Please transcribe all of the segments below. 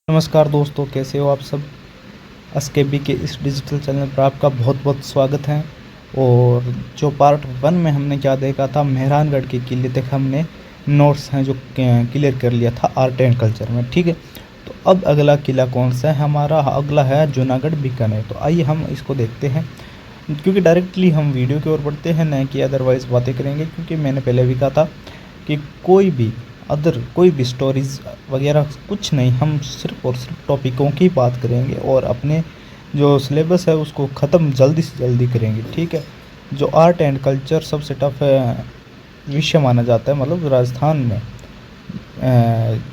नमस्कार दोस्तों, कैसे हो आप सब। एसकेबी के इस डिजिटल चैनल पर आपका बहुत बहुत स्वागत है। और जो पार्ट 1 में हमने क्या देखा था, मेहरानगढ़ के किले तक हमने नोट्स हैं जो क्लियर कर लिया था आर्ट एंड कल्चर में। ठीक है, तो अब अगला किला कौन सा है हमारा, अगला है जूनागढ़ बीकानेर। तो आइए हम इसको देखते हैं, क्योंकि डायरेक्टली हम वीडियो की ओर बढ़ते हैं, न कि अदरवाइज़ बातें करेंगे। क्योंकि मैंने पहले भी कहा था कि कोई भी स्टोरीज़ वगैरह कुछ नहीं, हम सिर्फ और सिर्फ टॉपिकों की बात करेंगे और अपने जो सिलेबस है उसको ख़त्म जल्दी से जल्दी करेंगे। ठीक है, जो आर्ट एंड कल्चर सबसे टफ विषय माना जाता है, मतलब राजस्थान में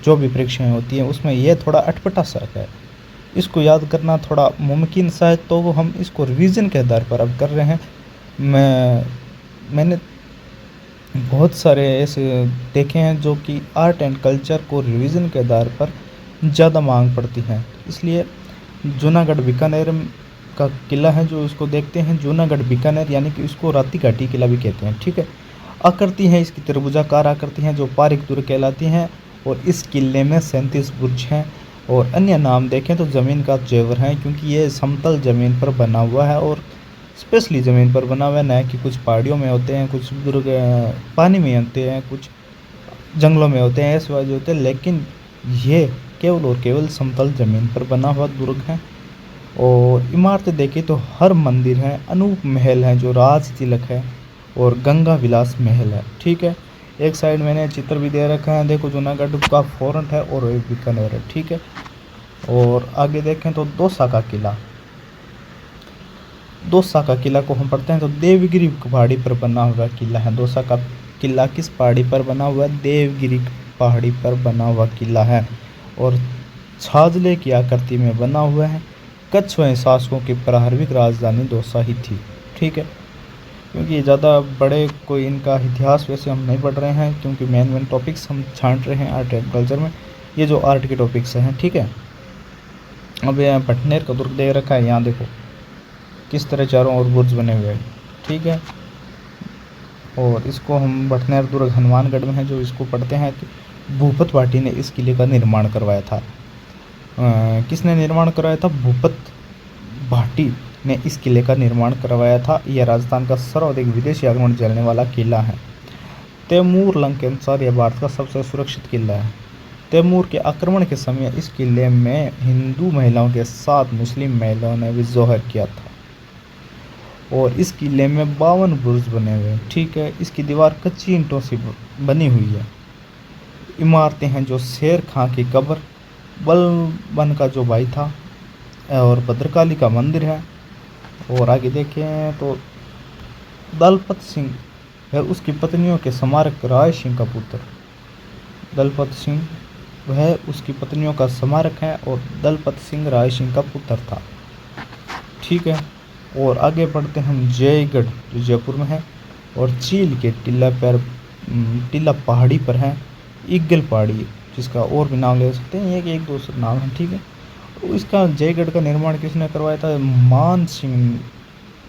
जो भी परीक्षाएँ होती हैं उसमें यह थोड़ा अटपटा सा है। इसको याद करना थोड़ा मुमकिन सा है, तो हम इसको रिवीजन के आधार पर अब कर रहे हैं। मैंने बहुत सारे ऐसे देखे हैं जो कि आर्ट एंड कल्चर को रिवीजन के आधार पर ज़्यादा मांग पड़ती है, इसलिए जूनागढ़ बीकानेर का किला है जो इसको देखते हैं। जूनागढ़ बीकानेर यानी कि इसको राती घाटी किला भी कहते हैं। ठीक है, आकृति है इसकी त्रिभुजाकार आकृति हैं जो पारिक दुर्ग कहलाती हैं। और इस किले में 37 बुर्ज हैं। और अन्य नाम देखें तो ज़मीन का जेवर है, क्योंकि ये समतल ज़मीन पर बना हुआ है और स्पेशली ज़मीन पर बना हुआ है, न कि कुछ पहाड़ियों में होते हैं, कुछ दुर्ग पानी में होते हैं, कुछ जंगलों में होते हैं, ऐसे वाले होते हैं। लेकिन ये केवल और केवल समतल ज़मीन पर बना हुआ दुर्ग है। और इमारतें देखें तो हर मंदिर है, अनूप महल है जो राज तिलक है, और गंगा विलास महल है। ठीक है, एक साइड मैंने चित्र भी दे रखा है, देखो जूनागढ़ का फोर्ट है और बीकानेर है। ठीक है, और आगे देखें तो दौसा का किला को हम पढ़ते हैं तो देवगिरी पहाड़ी पर बना हुआ किला है। दौसा का किला किस पहाड़ी पर बना हुआ है? देवगिरी पहाड़ी पर बना हुआ किला है और छाजले की आकृति में बना हुआ है। कच्छवाए शासकों की प्रारंभिक राजधानी दौसा ही थी। ठीक है, क्योंकि ज़्यादा बड़े कोई इनका इतिहास वैसे हम नहीं पढ़ रहे हैं, क्योंकि मेन टॉपिक्स हम छांट रहे हैं आर्ट एंड कल्चर में, ये जो आर्ट के टॉपिक्स हैं। ठीक है, अब यहाँ भटनेर का दुर्ग दे रखा है, यहाँ देखो किस तरह चारों ओर बुर्ज बने हुए हैं। ठीक है, और इसको हम भटनेर दुर्ग हनुमानगढ़ में है जो इसको पढ़ते हैं कि भूपत भाटी ने इस किले का निर्माण करवाया था। किसने निर्माण करवाया था? भूपत भाटी ने इस किले का निर्माण करवाया था। यह राजस्थान का सर्वाधिक विदेशी आक्रमण झेलने वाला किला है। तैमूर लंग के अनुसार यह भारत का सबसे सुरक्षित किला है। तैमूर के आक्रमण के समय इस किले में हिंदू महिलाओं के साथ मुस्लिम महिलाओं ने भी जोहर किया था। और इस किले में 52 बुर्ज बने हुए हैं। ठीक है, इसकी दीवार कच्ची ईंटों से बनी हुई है। इमारतें हैं जो शेर खां की कब्र, बलबन का जो भाई था, और भद्रकाली का मंदिर है। और आगे देखें तो दलपत सिंह और उसकी पत्नियों के स्मारक, राय सिंह का पुत्र दलपत सिंह वह उसकी पत्नियों का स्मारक है, और दलपत सिंह राय सिंह का पुत्र था। ठीक है, और आगे बढ़ते हम जयगढ़ जो जयपुर में है, और चील के टीला पहाड़ी पर है ईगल पहाड़ी, जिसका और भी नाम ले सकते हैं, एक एक दो नाम है। ठीक है, तो इसका जयगढ़ का निर्माण किसने करवाया था? मान सिंह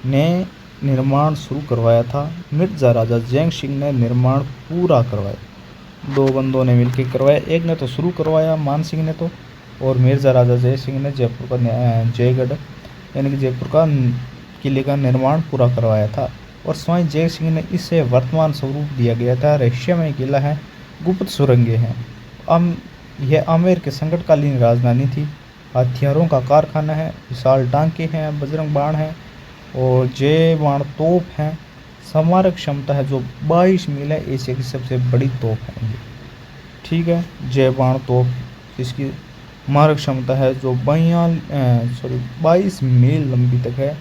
ने निर्माण शुरू करवाया था। मिर्जा राजा जैंग सिंह ने निर्माण पूरा करवाया। दो बंदों ने मिलकर करवाया, एक ने तो शुरू करवाया मान सिंह ने तो, और मिर्जा राजा जय सिंह ने जयपुर का जयगढ़ यानी कि जयपुर का किले का निर्माण पूरा करवाया था। और स्वयं जय सिंह ने इसे वर्तमान स्वरूप दिया गया था। रहस्यमय किला है, गुप्त सुरंगें हैं। यह आमेर के संकटकालीन राजधानी थी। हथियारों का कारखाना है, विशाल टांके हैं, बजरंग बाण है, और जय बाण तोप है। स्मारक क्षमता है जो 22 मील है, एशिया की सबसे बड़ी तोप है ये। ठीक है, जय बाण तोप इसकी मारक क्षमता है जो 22 मील लंबी तक है,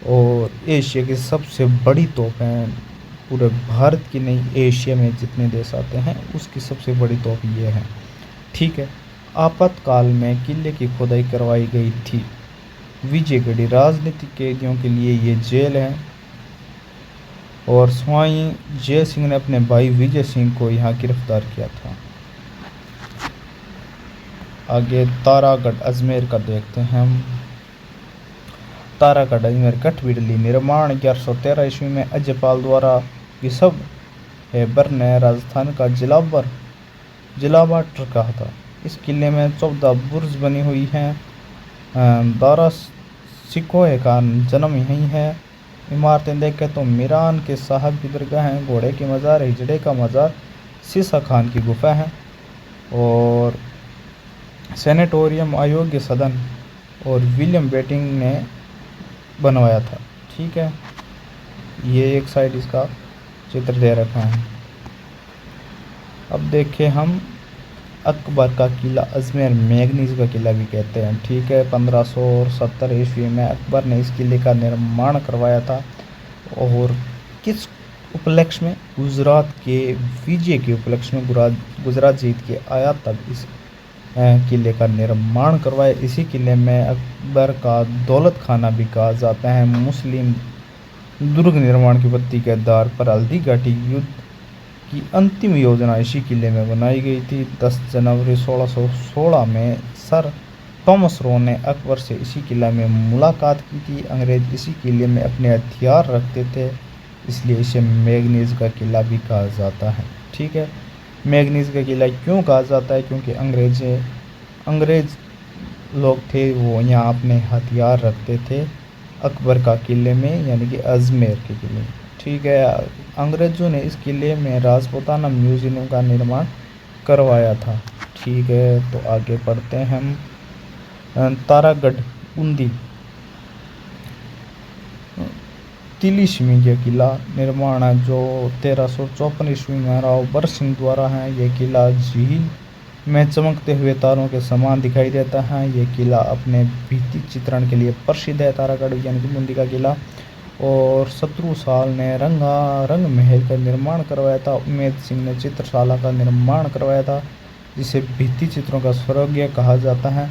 और एशिया की सबसे बड़ी तोप है। पूरे भारत की नहीं, एशिया में जितने देश आते हैं उसकी सबसे बड़ी तोप ये है। ठीक है, आपातकाल में किले की खुदाई करवाई गई थी। विजयगढ़ी राजनीतिक कैदियों के लिए ये जेल है, और स्वयं जय सिंह ने अपने भाई विजय सिंह को यहाँ गिरफ्तार किया था। आगे तारागढ़ अजमेर का देखते हैं हम। तारागढ़ अजमेर गठबिडली निर्माण 1113 ईस्वी में अजयपाल द्वारा विशव हेबर ने राजस्थान का जिलावर कहा था। इस किले में 14 बुर्ज बनी हुई हैं। दारा सिकोह का जन्म यहीं है। इमारतें देखें तो मीरान के साहब की दरगाह हैं, घोड़े की मज़ार, हिजड़े का मज़ार, सीसा खान की गुफा है और सेनेटोरियम अयोग्य सदन और विलियम बेटिंग ने बनवाया था। ठीक है, ये एक साइड इसका चित्र दे रखा है। अब देखें हम अकबर का किला, अजमेर मैगनीज का किला भी कहते हैं। ठीक है, 1570 ईस्वी में अकबर ने इस किले का निर्माण करवाया था और किस उपलक्ष्य में? गुजरात के विजय के उपलक्ष्य में, गुजरात जीत के आया तब इस किले का निर्माण करवाया। इसी किले में अकबर का दौलत खाना भी कहा जाता है। मुस्लिम दुर्ग निर्माण की बत्ती के आधार पर हल्दी घाटी युद्ध की अंतिम योजना इसी किले में बनाई गई थी। 10 जनवरी 1616 में सर थॉमस रो ने अकबर से इसी किला में मुलाकात की थी। अंग्रेज इसी किले में अपने हथियार रखते थे, इसलिए इसे मैगनीज का किला भी कहा जाता है। ठीक है, मैगनीज का किला क्यों कहा जाता है? क्योंकि अंग्रेज लोग थे, वो यहाँ अपने हथियार रखते थे अकबर का किले में, यानी कि अजमेर के किले में। ठीक है, अंग्रेज़ों ने इस किले में राजपूताना म्यूजियम का निर्माण करवाया था। ठीक है, तो आगे पढ़ते हैं हम। तारागढ़ बूंदी तिलिस्मी ये किला निर्माण है जो 1354 ईस्वी में राव बर सिंह द्वारा है। यह किला झील में चमकते हुए तारों के समान दिखाई देता है। यह किला अपने भित्ति चित्रण के लिए प्रसिद्ध है। तारागढ़ यानी कि बूंदी का किला। और शत्रु साल ने रंग महल का निर्माण करवाया था। उमेद सिंह ने चित्रशाला का निर्माण करवाया था, जिसे भित्ति चित्रों का स्वर्गीय कहा जाता है।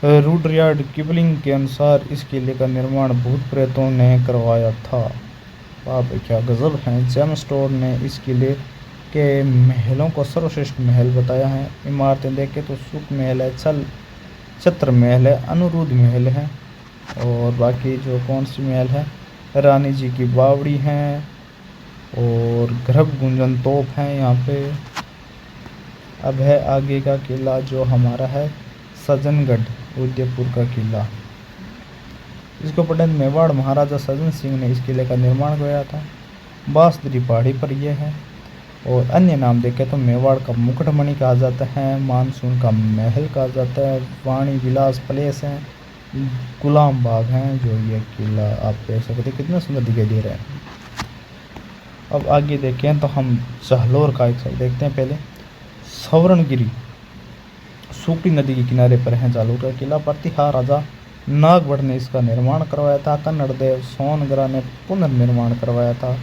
रुडयार्ड किपलिंग के अनुसार इस किले का निर्माण भूत प्रेतों ने करवाया था। वाह क्या गजब है। जेम्स स्टोर ने इस किले के महलों को सर्वश्रेष्ठ महल बताया है। इमारतें देखें तो सुख महल है, छत्र महल है, अनुरुद्ध महल है और बाकी जो कौन सी महल है, रानी जी की बावड़ी हैं और गर्भ गुंजन तोप हैं यहाँ पे। अब है आगे का किला जो हमारा है सज्जनगढ़ उदयपुर का किला। इसको पढ़ें, मेवाड़ महाराजा सज्जन सिंह ने इस किले का निर्माण कराया था। बांसदरी पहाड़ी पर यह है और अन्य नाम देखें तो मेवाड़ का मुकुटमणि कहा जाता है, मानसून का महल कहा जाता है, वाणी विलास पैलेस है, गुलाम बाग हैं। जो ये किला आप देख सकते हैं कितना सुंदर दिखाई दे रहा है। अब आगे देखें तो हम जालौर का एक साइड देखते हैं। पहले सवरणगिरी सूखी नदी के किनारे पर है जालौर का किला। प्रतिहार राजा नागवड़ ने इसका निर्माण करवाया था। कन्नड़ देव सोनगरा ने पुनर्निर्माण करवाया था।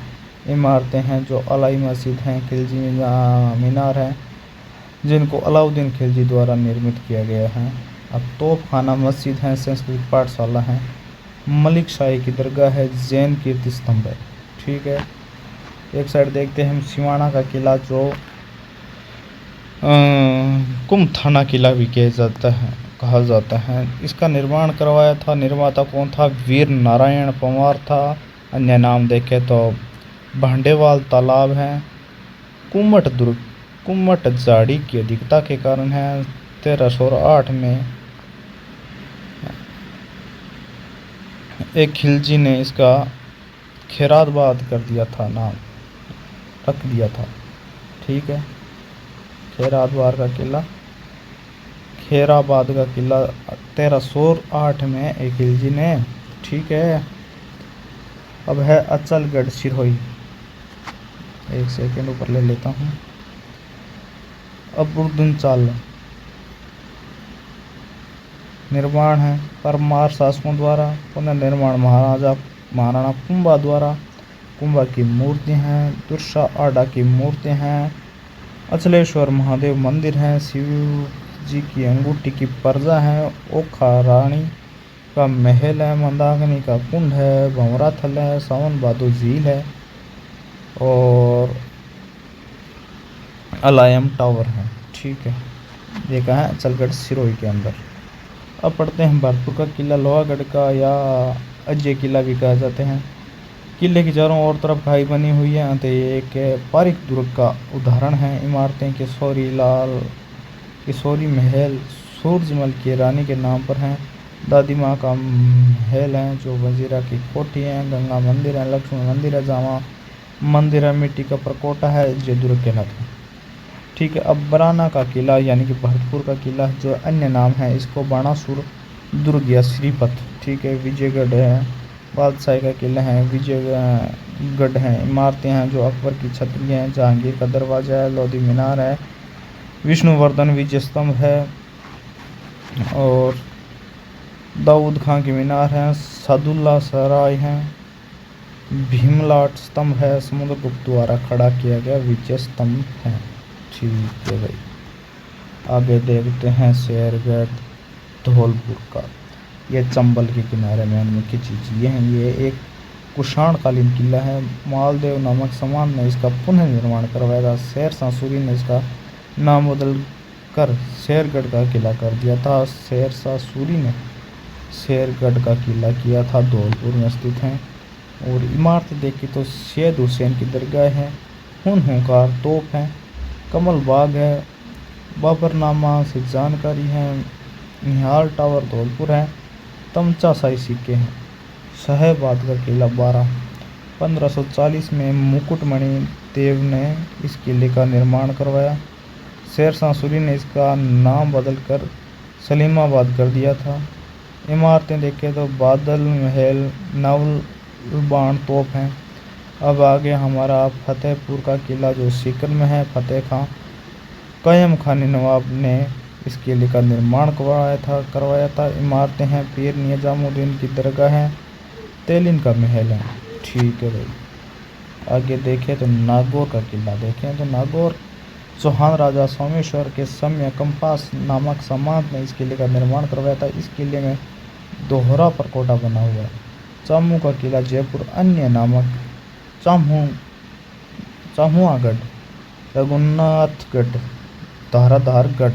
इमारतें हैं जो अलाई मस्जिद हैं, खिलजी मीनार हैं जिनको अलाउद्दीन खिलजी द्वारा निर्मित किया गया है। अब तोप खाना मस्जिद हैं, संस्कृत पाठशाला है, मलिक शाही की दरगाह है, जैन कीर्ति स्तंभ है। ठीक है, एक साइड देखते हैं हम सिवाना का किला जो कुमथाना किला भी कहा जाता है। इसका निर्माण करवाया था, निर्माता कौन था? वीर नारायण पंवार था। अन्य नाम देखें तो भांडेवाल तालाब है, कुम्मट दुर्ग कुम्मट झाड़ी की अधिकता के कारण है। 1308 में एक खिलजी ने इसका खैराबाद कर दिया था, नाम रख दिया था। ठीक है, खैराबाद का किला 1308 में एक खिलजी ने। ठीक है, अब है अचलगढ़ सिरोही। एक सेकेंड ऊपर ले लेता हूँ। अब उर्दून चाल निर्माण है परमार शासकों द्वारा, पुनर्निर्माण महाराणा कुंभा द्वारा। कुंभा की मूर्ति हैं, दुर्सा आडा की मूर्ति हैं, अचलेश्वर महादेव मंदिर हैं, शिव जी की अंगूठी की पर्जा है, ओखा रानी का महल है, मंदाकिनी का कुंड है, भंवरा थल है, सावन बहादुर झील है और अलायम टावर है। ठीक है, ये कहाँ है? अचलगढ़ सिरोही के अंदर। अब पढ़ते हैं भरतपुर का किला, लोहागढ़ का या अजय किला भी कहा जाते हैं। किले की चारों ओर तरफ खाई बनी हुई है, तो ये एक पारिक दुर्ग का उदाहरण है। इमारतें के किशोरी महल सूरजमल की रानी के नाम पर हैं। दादी माँ का महल है जो वजीरा की कोठी है। गंगा मंदिर है, लक्ष्मण मंदिर है, जामा मंदिर है, मिट्टी का परकोटा है, ये दुर्ग कहलाता है। ठीक है, अब बराना का किला यानी कि भरतपुर का किला जो अन्य नाम है इसको बाणासुर दुर्ग या श्रीपत, ठीक है, विजयगढ़ है, बादशाह का किला है, विजयगढ़ है, इमारतें हैं जो अकबर की छतरी हैं, जहांगीर का दरवाज़ा है, लोधी मीनार है, विष्णुवर्धन विजय स्तंभ है और दाऊद खां की मीनार है, सादुल्ला सराय है, भीमलाट स्तंभ है, समुद्रगुप्त द्वारा खड़ा किया गया विजय स्तंभ है। ठीक है भाई, आगे देखते हैं शेरगढ़ धौलपुर का। ये चंबल के किनारे में मुख्य चीज़ ये है, ये एक कुषाणकालीन किला है। मालदेव नामक समान ने इसका पुनः निर्माण करवाया था। शेरशाह सूरी ने इसका नाम बदल कर शेरगढ़ का किला कर दिया था। शेरशाह सूरी ने शेरगढ़ का किला किया था, धौलपुर में स्थित है। और इमारत देखी तो सैयद हुसैन की दरगाह है, हुनहुकार तोप है, कमल बाग है, बाबरनामा से जानकारी है, निहाल टावर धौलपुर है, तमचाशाही सिक्के हैं। साहेबाद का किला 1540 में मुकुटमणि देव ने इस किले का निर्माण करवाया। शेरशाह सूरी ने इसका नाम बदलकर सलीमाबाद कर दिया था। इमारतें देखें तो बादल महल, नवलबाण तोप हैं। अब आगे हमारा फतेहपुर का किला जो सीकर में है। फतेह खां कायम खानी नवाब ने इस किले का निर्माण करवाया था। इमारतें हैं, पीर निजामुद्दीन की दरगाह है, तेलिन का महल है। ठीक है भाई, आगे देखें तो नागौर का किला देखें तो नागौर चौहान राजा सोमेश्वर के समय कंपास नामक सामंत ने इस किले का निर्माण करवाया था। इस किले में दोहरा परकोटा बना हुआ है। चामू का किला जयपुर अन्य नामक चामुआगढ़, रघुनाथगढ़, धाराधारगढ़।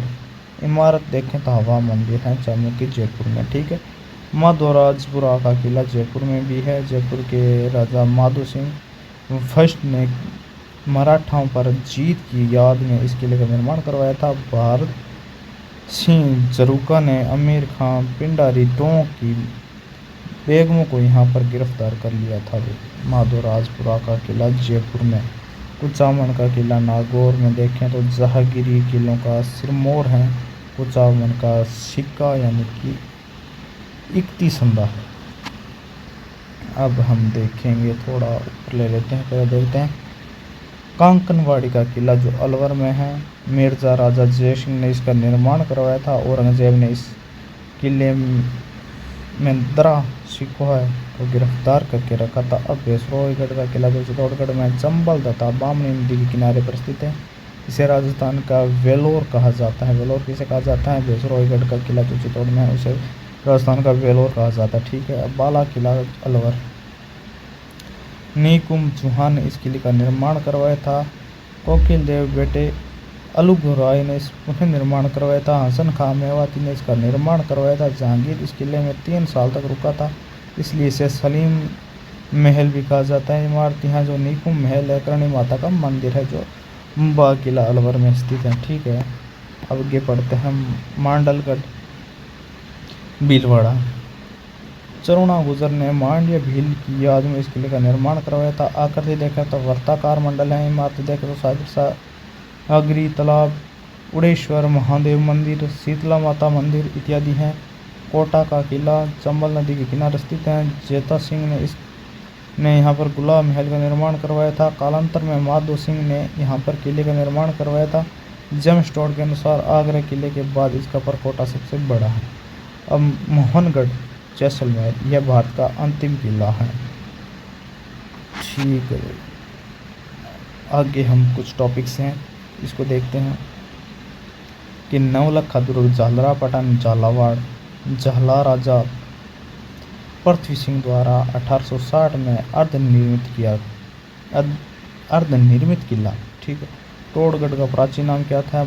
इमारत देखें तो हवा मंदिर है चामू की जयपुर में। ठीक है, माधोराजपुरा का किला जयपुर में भी है। जयपुर के राजा माधो सिंह फर्स्ट ने मराठाओं पर जीत की याद में इस किले का निर्माण करवाया था। भारत सिंह जरूका ने अमीर खां पिंडारी डोंग की बेगमों को यहाँ पर गिरफ्तार कर लिया था। माधोराजपुरा का किला जयपुर में। कुचामन का किला नागौर में देखें तो जहांगीरी किलों का सिरमौर है। कुचामन का सिक्का यानी कि इकती संदा है। अब हम देखेंगे, थोड़ा ऊपर ले लेते हैं, पहले देखते हैं कांकनवाड़ी का किला जो अलवर में है। मिर्जा राजा जय सिंह ने इसका निर्माण करवाया था। औरंगजेब ने इस किले में दरा सिखोह को गिरफ्तार करके रखा था। अब भैंसरोईगढ़ का किला जो चित्तौड़गढ़ में चंबल तथा बामनी नदी के किनारे पर स्थित है। इसे राजस्थान का वेलोर कहा जाता है। वेलोर किसे कहा जाता है? भैंसरोईगढ़ का किला जो चित्तौड़ में है उसे राजस्थान का वेलोर कहा जाता है। ठीक है, अब बाला किला अलवर, नीकुम चौहान ने इस किले का निर्माण करवाया था। कोकिल देव बेटे अलुग राय ने इस पुनः निर्माण करवाया था। हसन खां मेवाती ने इसका निर्माण करवाया था। जहांगीर इस किले में 3 साल तक रुका था, इसलिए इसे सलीम महल भी कहा जाता है। इमारतें हैं जो नीकुम महल है, करणी माता का मंदिर है जो बाग किला अलवर में स्थित है। ठीक है, अब आगे पढ़ते हैं मांडलगढ़ भीलवाड़ा। चरुणा गुजर ने मांड्य भील की याद में इस किले का निर्माण करवाया था। आकृति देखें तो वर्ताकार मंडल है। इमारत देखें तो सागरी तालाब, उड़ेश्वर महादेव मंदिर, शीतला माता मंदिर इत्यादि हैं। कोटा का किला चंबल नदी के किनारे स्थित है। जेता सिंह ने यहाँ पर गुलाब महल का निर्माण करवाया था। कालांतर में माधो सिंह ने यहाँ पर किले का निर्माण करवाया था। जेम्स टोड के अनुसार आगरा किले के बाद इसका परकोटा सबसे बड़ा है। अब मोहनगढ़ जैसलमेर, यह भारत का अंतिम किला है। ठीक है, आगे हम कुछ टॉपिक्स हैं इसको देखते हैं कि नवलखा दुर्ग, झालरा पठान, झालावाड़, झाला राजा पृथ्वी सिंह द्वारा 1860 में अर्धनिर्मित किला। ठीक है, टोडगढ़ का प्राचीन नाम क्या था?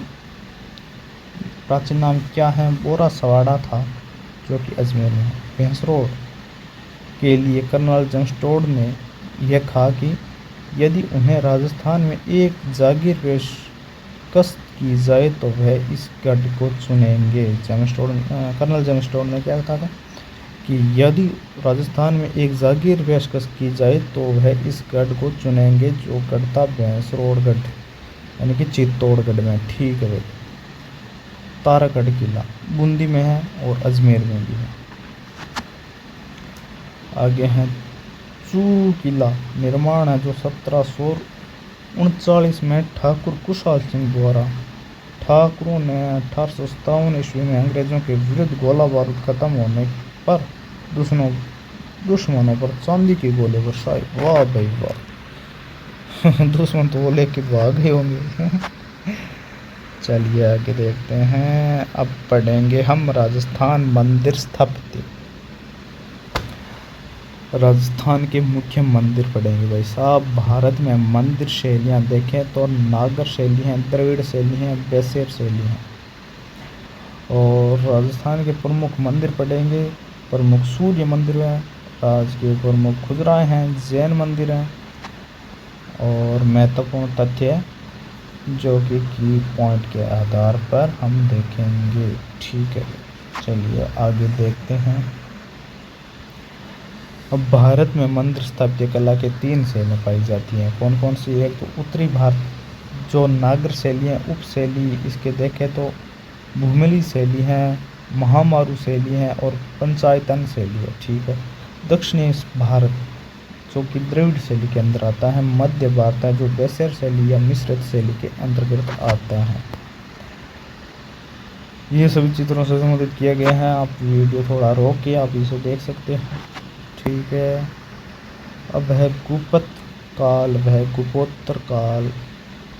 प्राचीन नाम क्या है? बोरा सवाड़ा था जो कि अजमेर में है। भैंसरोड के लिए कर्नल जेम्स टोड ने यह कहा कि यदि उन्हें राजस्थान में एक जागीर पेशकश की जाए तो वह इस गढ़ को चुनेंगे। कर्नल जेमस्टोन ने क्या कहा था कि यदि राजस्थान में एक जागीर पेशकश की जाए तो वह इस गढ़ को चुनेंगे जो गढ़ था भैंसरोड़गढ़ यानी कि चित्तौड़गढ़ में। ठीक है भाई। तारागढ़ किला बूंदी में है और अजमेर में भी है। आगे है चूरू किला निर्माण है जो 1739 में ठाकुर कुशाल सिंह द्वारा। ठाकुरों ने 1857 ईस्वी में अंग्रेजों के विरुद्ध गोला बारूद खत्म होने पर दुश्मनों पर चांदी की गोले बरसाए। वाह भाई वाह। दुश्मन तो वो लेके भाग गए होंगे। चलिए आगे देखते हैं। अब पढ़ेंगे हम राजस्थान मंदिर स्थापत्य। राजस्थान के मुख्य मंदिर पढ़ेंगे भाई साहब। भारत में मंदिर शैलियाँ देखें तो नागर शैली हैं, द्रविड़ शैली हैं, बैसेर शैली हैं। और राजस्थान के प्रमुख मंदिर पढ़ेंगे। प्रमुख सूर्य मंदिर हैं, राज्य के प्रमुख खुजराए हैं, जैन मंदिर हैं। और महत्वपूर्ण तथ्य जो कि की पॉइंट के आधार पर हम देखेंगे। ठीक है, चलिए आगे देखते हैं। अब भारत में मंदिर स्थापत्य कला के 3 शैलियाँ पाई जाती हैं। कौन कौन सी? एक तो उत्तरी भारत जो नागर शैली है, उप शैली इसके देखें तो भूमिली शैली है, महामारू शैली है और पंचायतन शैली है। ठीक है। दक्षिणी भारत जो कि द्रविड़ शैली के अंदर आता है। मध्य भारत है जो बैसेर शैली या मिश्रित शैली के अंतर्गत आता है। ये सभी चित्रों से संबंधित किया गया है। आप वीडियो थोड़ा रोक के आप इसे देख सकते हैं। ठीक है। अब है गुप्त काल, वह गुप्तोत्तर काल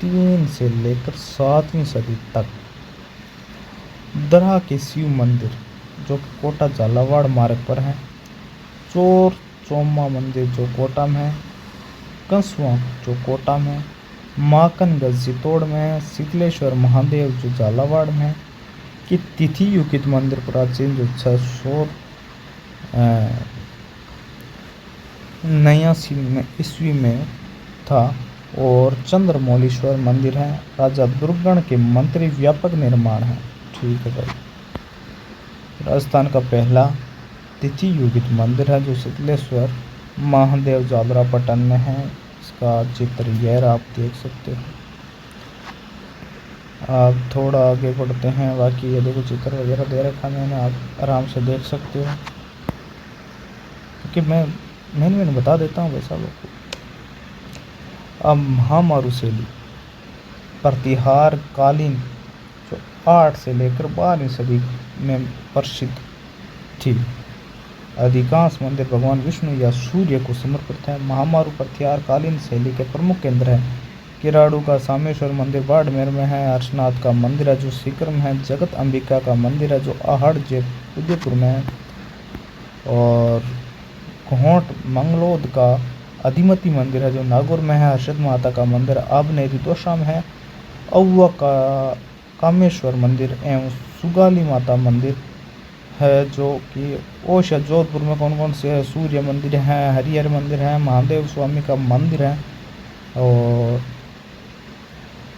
3 से लेकर 7वीं सदी तक। दरहा के शिव मंदिर जो कोटा झालावाड़ मार्ग पर है। चोर चौमा मंदिर जो कोटा में है। कंसवा जो कोटा में है। माकनगढ़ चित्तौड़ में है। शीतलेश्वर महादेव जो झालावाड़ में है। कि तिथि युकित मंदिर प्राचीन जो 689 ईस्वी में था। और चंद्रमौलीश्वर मंदिर है। राजा दुर्गण के मंत्री व्यापक निर्माण है। ठीक है भाई। राजस्थान का पहला तिथि युगित मंदिर है जो शीतलेश्वर महादेव जालरापटन में है। इसका चित्र यह आप देख सकते हो। आप थोड़ा आगे बढ़ते हैं। बाकी ये देखो चित्र वगैरह दे रखा मैंने, आप आराम से देख सकते हो क्योंकि मैंने बता देता हूँ वैसा लोग को। अब महामारू शैली प्रतिहार कालीन जो 8 से लेकर 12वीं सदी में प्रसिद्ध थी। अधिकांश मंदिर भगवान विष्णु या सूर्य को समर्पित है। महामारू प्रतिहार कालीन शैली के प्रमुख केंद्र है। किराड़ू का सामेश्वर मंदिर बाड़मेर में है। हर्षनाथ का मंदिर है जो सीकर में है। जगत अंबिका का मंदिर है जो आहड़ उदयपुर में है। और घोट मंगलोद का अधिमती मंदिर है जो नागौर में है। हर्षद माता का मंदिर आबनेरी दौसा में है। अहुआ का कामेश्वर मंदिर एवं सुगाली माता मंदिर है जो कि ओशा जोधपुर में। कौन कौन से है? सूर्य मंदिर है, हरिहर मंदिर है, महादेव स्वामी का मंदिर है और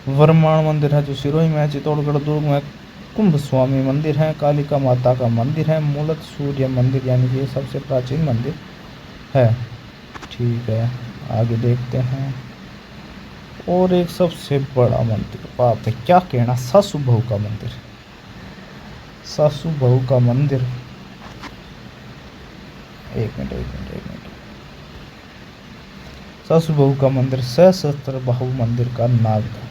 वरमाण मंदिर है जो सिरोही में है। चित्तौड़गढ़ दुर्ग में कुंभ स्वामी मंदिर है। कालिका माता का मंदिर है। मूलत सूर्य मंदिर यानी कि सबसे प्राचीन मंदिर है। ठीक है, आगे देखते हैं। और एक सबसे बड़ा मंदिर, बाप रे क्या कहना, सासू बहू का मंदिर। सासू बहू का मंदिर, एक मिनट। सासू बहू का मंदिर सहस्त्र बाहु मंदिर का नाग था।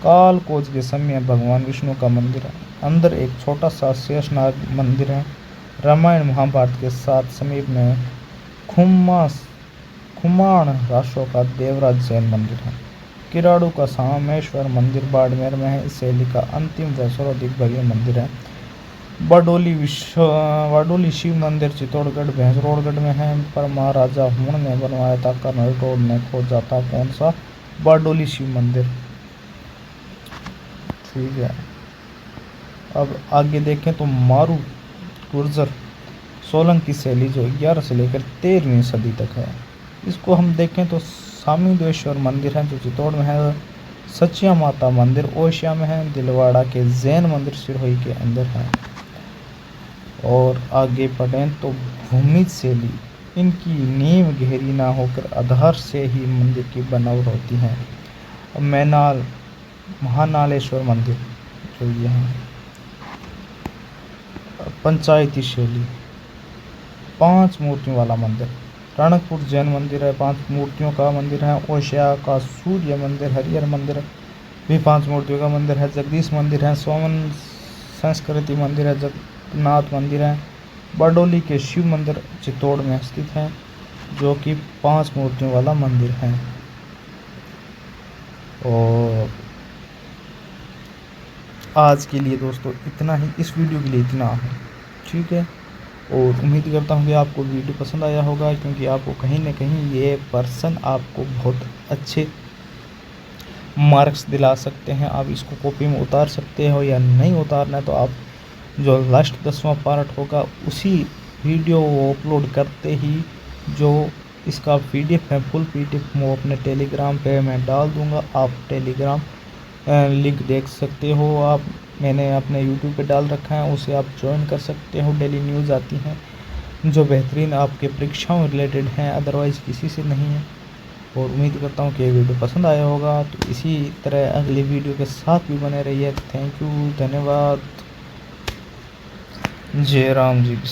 काल कोच के समय भगवान विष्णु का मंदिर है। अंदर एक छोटा सा शेषनाग मंदिर है। रामायण महाभारत के साथ समीप में खुमाण राशों का देवराज जैन मंदिर है। किराड़ू का सामेश्वर मंदिर बाड़मेर में है। इस शैली का अंतिम व सर्वाधिक भव्य मंदिर है। बारडोली शिव मंदिर चित्तौड़गढ़ भैंसरोड़गढ़ में है। पर महाराजा हुण ने बनवाया था। कर्नल टोड ने खोजा था। कौन सा? बारडोली शिव मंदिर। ठीक है। अब आगे देखें तो मारू गुर्जर सोलंकी शैली जो 11 से लेकर 13वीं सदी तक है। इसको हम देखें तो सामीदेश्वर मंदिर है जो चित्तौड़ में है। सचिया माता मंदिर ओशिया में है। दिलवाड़ा के जैन मंदिर सिरोही के अंदर है। और आगे बढ़ें तो भूमि शैली, इनकी नींव गहरी ना होकर आधार से ही मंदिर की बनावट होती है। मैनाल महानालेश्वर मंदिर जो ये है। पंचायती शैली, 5 मूर्तियों वाला मंदिर। राणकपुर जैन मंदिर है, 5 मूर्तियों का मंदिर है। ओशिया का सूर्य मंदिर, हरिहर मंदिर भी 5 मूर्तियों का मंदिर है। जगदीश मंदिर है। सोमन संस्कृति मंदिर है। जगन्नाथ मंदिर है। बारडोली के शिव मंदिर चित्तौड़ में स्थित है, जो कि 5 मूर्तियों वाला मंदिर है। और आज के लिए दोस्तों इतना ही, इस वीडियो के लिए इतना है, ठीक है। और उम्मीद करता हूँ कि आपको वीडियो पसंद आया होगा, क्योंकि आपको कहीं ना कहीं ये पर्सन आपको बहुत अच्छे मार्क्स दिला सकते हैं। आप इसको कॉपी में उतार सकते हो, या नहीं उतारना है तो आप जो लास्ट 10वां पार्ट होगा उसी वीडियो को अपलोड करते ही जो इसका PDF है, फुल PDF वो अपने टेलीग्राम पे मैं डाल दूंगा। आप टेलीग्राम लिंक देख सकते हो। आप मैंने अपने यूट्यूब पे डाल रखा है, उसे आप ज्वाइन कर सकते हो। डेली न्यूज़ आती हैं जो बेहतरीन आपके परीक्षाओं रिलेटेड हैं, अदरवाइज़ किसी से नहीं है। और उम्मीद करता हूँ कि ये वीडियो पसंद आया होगा। तो इसी तरह अगली वीडियो के साथ भी बने रहिए। थैंक यू, धन्यवाद। जय राम जी की।